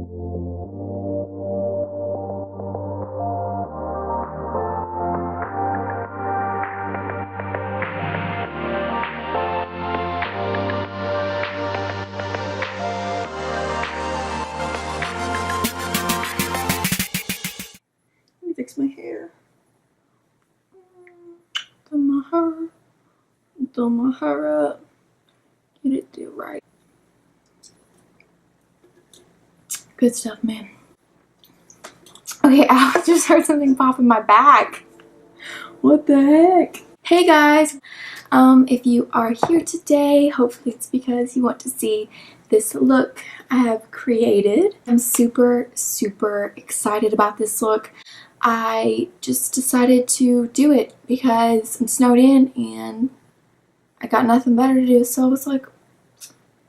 Fix my hair. Do my hair up. Get it do right. Good stuff, man. Okay, I just heard something pop in my back. What the heck? Hey guys, if you are here today, hopefully it's because you want to see this look I have created. I'm super excited about this look. I just decided to do it because I'm snowed in and I got nothing better to do, so I was like,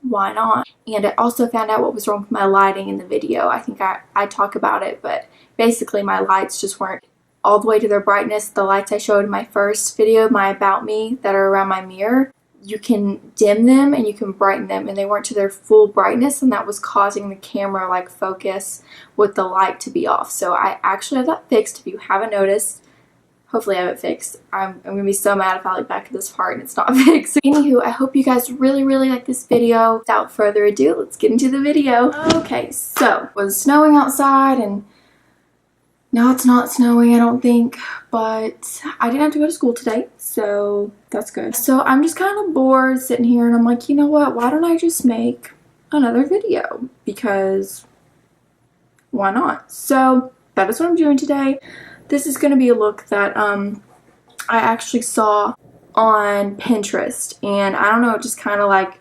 why not? And I also found out what was wrong with my lighting in the video. I think I talk about it, but basically my lights just weren't all the way to their brightness. The lights I showed in my first video, my About Me, that are around my mirror, you can dim them and you can brighten them, and they weren't to their full brightness, and that was causing the camera like focus with the light to be off. So I actually have that fixed. If you haven't noticed, hopefully I have it fixed. I'm gonna be so mad if I look back at this part and it's not fixed. So anywho, I hope you guys really like this video. Without further ado, let's get into the video. Okay, so it was snowing outside, and now it's not snowing, I don't think, but I didn't have to go to school today, so that's good. So I'm just kind of bored sitting here, and I'm like, you know what, why don't I just make another video? Because why not? So that is what I'm doing today. This is going to be a look that I actually saw on Pinterest, and I don't know, it just kind of like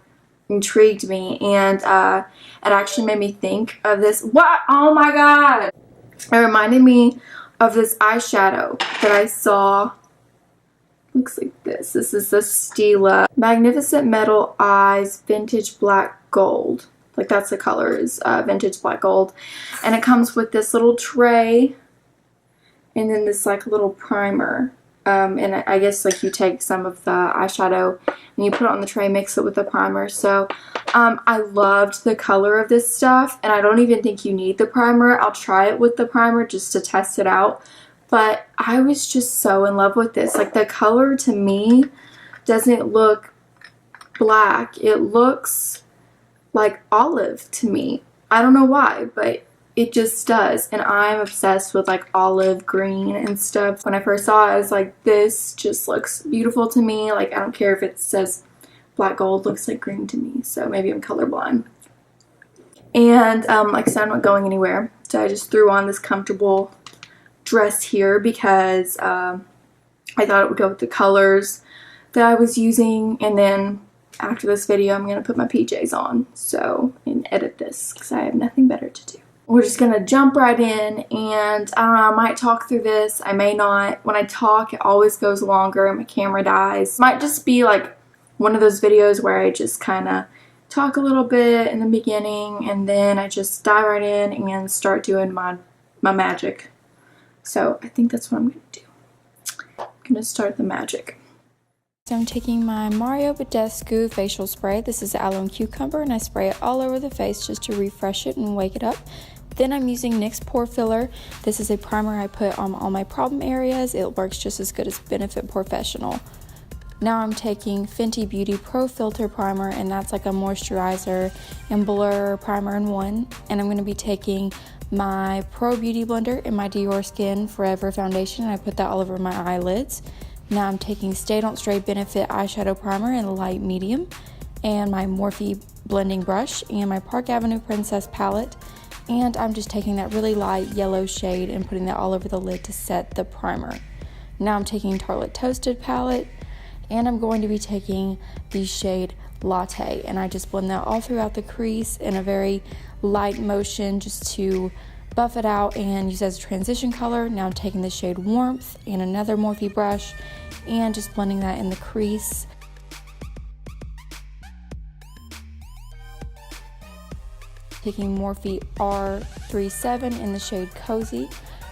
intrigued me, and it actually made me think of this. What? Oh my god! It reminded me of this eyeshadow that I saw. Looks like this. This is the Stila Magnificent Metal Eyes Vintage Black Gold. Like, that's the color, is Vintage Black Gold. And it comes with this little tray and then this like little primer. And I guess like you take some of the eyeshadow and you put it on the tray, mix it with the primer. So I loved the color of this stuff, and I don't even think you need the primer. I'll try it with the primer just to test it out, but I was just so in love with this. Like, the color to me doesn't look black. It looks like olive to me. I don't know why, but it just does, and I'm obsessed with like olive green and stuff. When I first saw it, I was like, this just looks beautiful to me. Like, I don't care if it says black gold, looks like green to me, so maybe I'm colorblind. And like I said, I'm not going anywhere, so I just threw on this comfortable dress here because I thought it would go with the colors that I was using. And then after this video, I'm going to put my PJs on and edit this because I have nothing better to do. We're just going to jump right in, and I don't know, I might talk through this, I may not. When I talk, it always goes longer and my camera dies. It might just be like one of those videos where I just kind of talk a little bit in the beginning, and then I just dive right in and start doing my magic. So I think that's what I'm going to do. I'm going to start the magic. So I'm taking my Mario Badescu facial spray. This is aloe and cucumber, and I spray it all over the face just to refresh it and wake it up. Then I'm using NYX Pore Filler. This is a primer I put on all my problem areas. It works just as good as Benefit Professional. Now I'm taking Fenty Beauty Pro Filtr Primer, and that's like a moisturizer and blur primer in one. And I'm going to be taking my Pro Beauty Blender in my Dior Skin Forever Foundation, and I put that all over my eyelids. Now I'm taking Stay Don't Stray Benefit Eyeshadow Primer in light medium, and my Morphe blending brush, and my Park Avenue Princess palette. And I'm just taking that really light yellow shade and putting that all over the lid to set the primer. Now I'm taking Tartelette Toasted palette, and I'm going to be taking the shade Latte, and I just blend that all throughout the crease in a very light motion just to buff it out and use as a transition color. Now I'm taking the shade Warmth and another Morphe brush and just blending that in the crease. Taking Morphe R37 in the shade Cozy,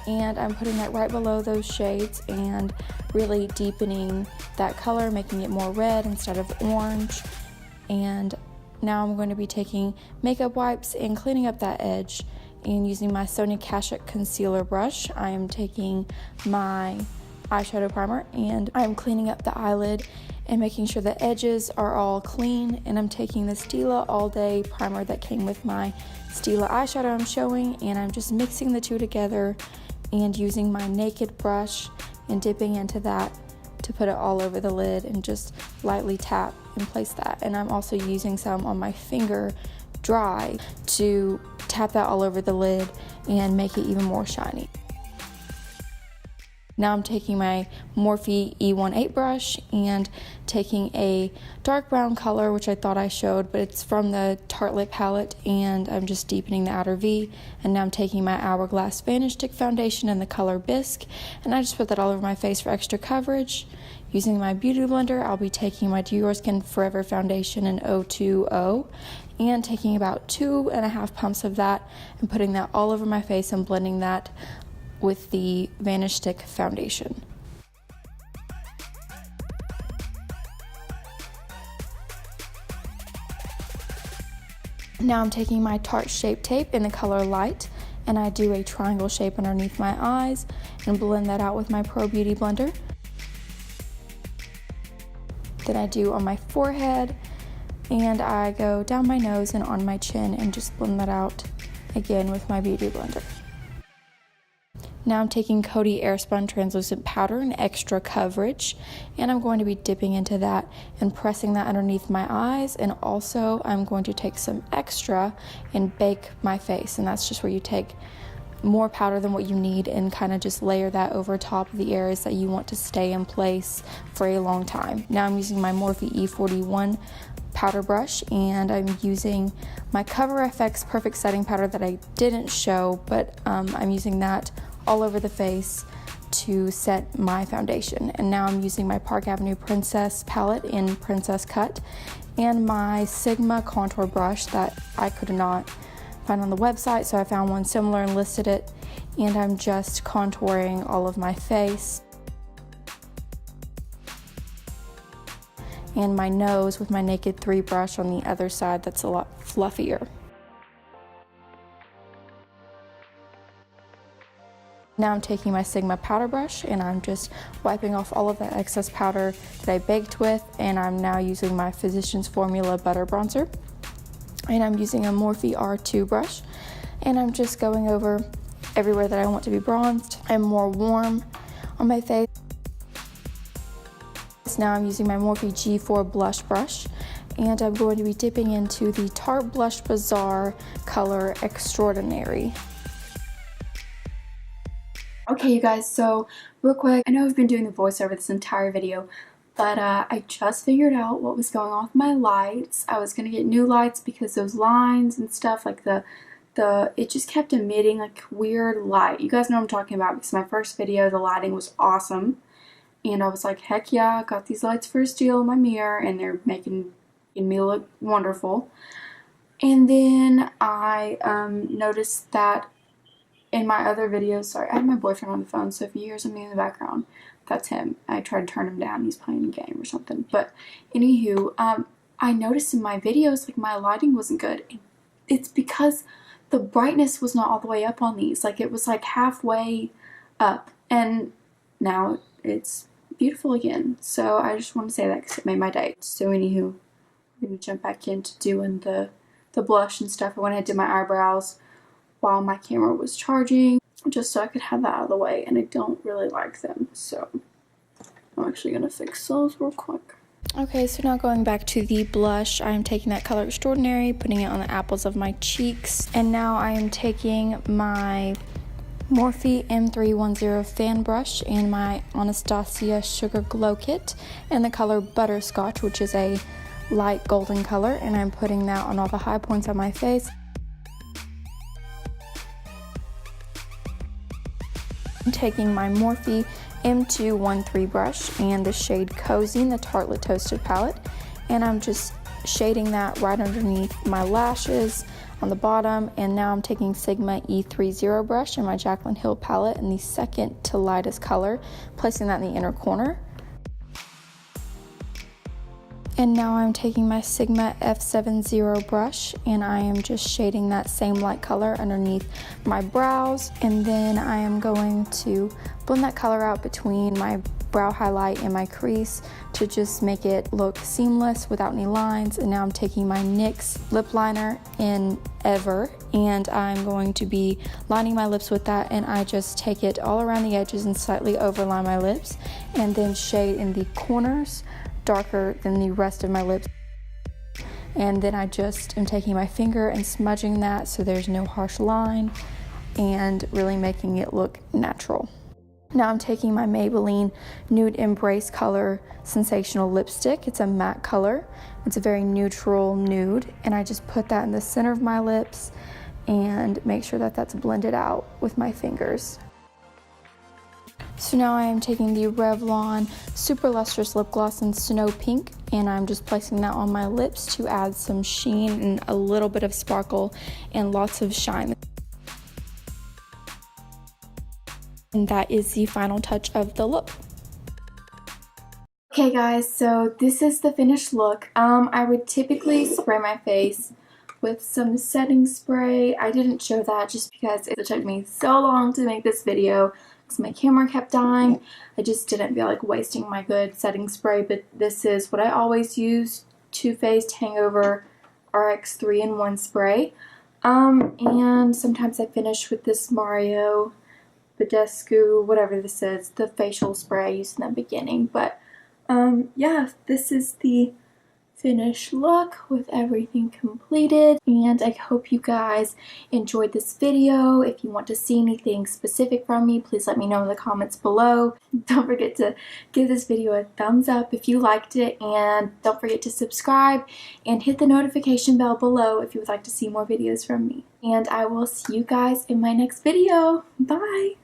and I'm putting that right below those shades and really deepening that color, making it more red instead of orange. And now I'm going to be taking makeup wipes and cleaning up that edge and using my Sonia Kashuk concealer brush, I am taking my eyeshadow primer and I'm cleaning up the eyelid and making sure the edges are all clean. And I'm taking the Stila All Day primer that came with my Stila eyeshadow I'm showing, and I'm just mixing the two together and using my naked brush and dipping into that to put it all over the lid and just lightly tap and place that. And I'm also using some on my finger dry to tap that all over the lid and make it even more shiny. Now I'm taking my Morphe E18 brush and taking a dark brown color, which I thought I showed, but it's from the Tarte Lip palette, and I'm just deepening the outer V. And now I'm taking my Hourglass Vanish Stick foundation in the color Bisque, and I just put that all over my face for extra coverage. Using my Beauty Blender, I'll be taking my Do Your Skin Forever foundation in 020 and taking about 2.5 pumps of that and putting that all over my face and blending that with the Vanish Stick foundation. Now I'm taking my Tarte Shape Tape in the color Light, and I do a triangle shape underneath my eyes and blend that out with my Pro Beauty Blender. Then I do on my forehead, and I go down my nose and on my chin and just blend that out again with my Beauty Blender. Now I'm taking Coty Airspun translucent powder in extra coverage, and I'm going to be dipping into that and pressing that underneath my eyes, and also I'm going to take some extra and bake my face, and that's just where you take more powder than what you need and kind of just layer that over top of the areas that you want to stay in place for a long time. Now I'm using my Morphe E41 powder brush, and I'm using my Cover FX Perfect Setting Powder that I didn't show, but I'm using that all over the face to set my foundation. And now I'm using my Park Avenue Princess palette in Princess Cut and my Sigma contour brush that I could not find on the website, so I found one similar and listed it, and I'm just contouring all of my face and my nose with my Naked 3 brush on the other side that's a lot fluffier. Now I'm taking my Sigma powder brush and I'm just wiping off all of that excess powder that I baked with, and I'm now using my Physicians Formula Butter Bronzer. And I'm using a Morphe R2 brush, and I'm just going over everywhere that I want to be bronzed and more warm on my face. Now I'm using my Morphe G4 blush brush, and I'm going to be dipping into the Tarte Blush Bazaar color Extraordinary. Okay, you guys, so real quick, I know I've been doing the voiceover this entire video, but I just figured out what was going on with my lights. I was going to get new lights because those lines and stuff, like it just kept emitting like weird light. You guys know what I'm talking about because my first video, the lighting was awesome. And I was like, heck yeah, I got these lights for a steal in my mirror, and they're making me look wonderful. And then I noticed that in my other videos, sorry, I had my boyfriend on the phone, so if you hear something in the background, that's him. I tried to turn him down, he's playing a game or something. But anywho, I noticed in my videos, like, my lighting wasn't good. It's because the brightness was not all the way up on these. Like, it was like halfway up, and now it's beautiful again. So I just want to say that because it made my day. So anywho, I'm going to jump back into doing the blush and stuff. I went ahead and did my eyebrows while my camera was charging, just so I could have that out of the way, and I don't really like them, so I'm actually gonna fix those real quick. Okay, so now going back to the blush, I'm taking that color Extraordinary, putting it on the apples of my cheeks, and now I am taking my Morphe M504 fan brush and my Anastasia Sugar Glow Kit in the color Butterscotch, which is a light golden color, and I'm putting that on all the high points on my face. I'm taking my Morphe M213 brush and the shade Cozy in the Tartelette Toasted palette, and I'm just shading that right underneath my lashes on the bottom. And now I'm taking Sigma E30 brush in my Jaclyn Hill palette in the second to lightest color, placing that in the inner corner. And now I'm taking my Sigma F70 brush and I am just shading that same light color underneath my brows. And then I am going to blend that color out between my brow highlight and my crease to just make it look seamless without any lines. And now I'm taking my NYX lip liner in Ever and I'm going to be lining my lips with that, and I just take it all around the edges and slightly overline my lips and then shade in the corners darker than the rest of my lips. And then I just am taking my finger and smudging that so there's no harsh line and really making it look natural. Now I'm taking my Maybelline Nude Embrace color Sensational lipstick. It's a matte color. It's a very neutral nude, and I just put that in the center of my lips and make sure that that's blended out with my fingers. So now I am taking the Revlon Super Lustrous Lip Gloss in Snow Pink, and I'm just placing that on my lips to add some sheen and a little bit of sparkle and lots of shine. And that is the final touch of the look. Okay guys, so this is the finished look. I would typically spray my face with some setting spray. I didn't show that just because it took me so long to make this video because my camera kept dying. I just didn't feel like wasting my good setting spray, but this is what I always use, Too Faced Hangover RX 3-in-1 spray. And sometimes I finish with this Mario Badescu, whatever this is, the facial spray I used in the beginning. But yeah, this is the finished look with everything completed, and I hope you guys enjoyed this video. If you want to see anything specific from me, please let me know in the comments below. Don't forget to give this video a thumbs up if you liked it, and don't forget to subscribe and hit the notification bell below if you would like to see more videos from me. And I will see you guys in my next video. Bye!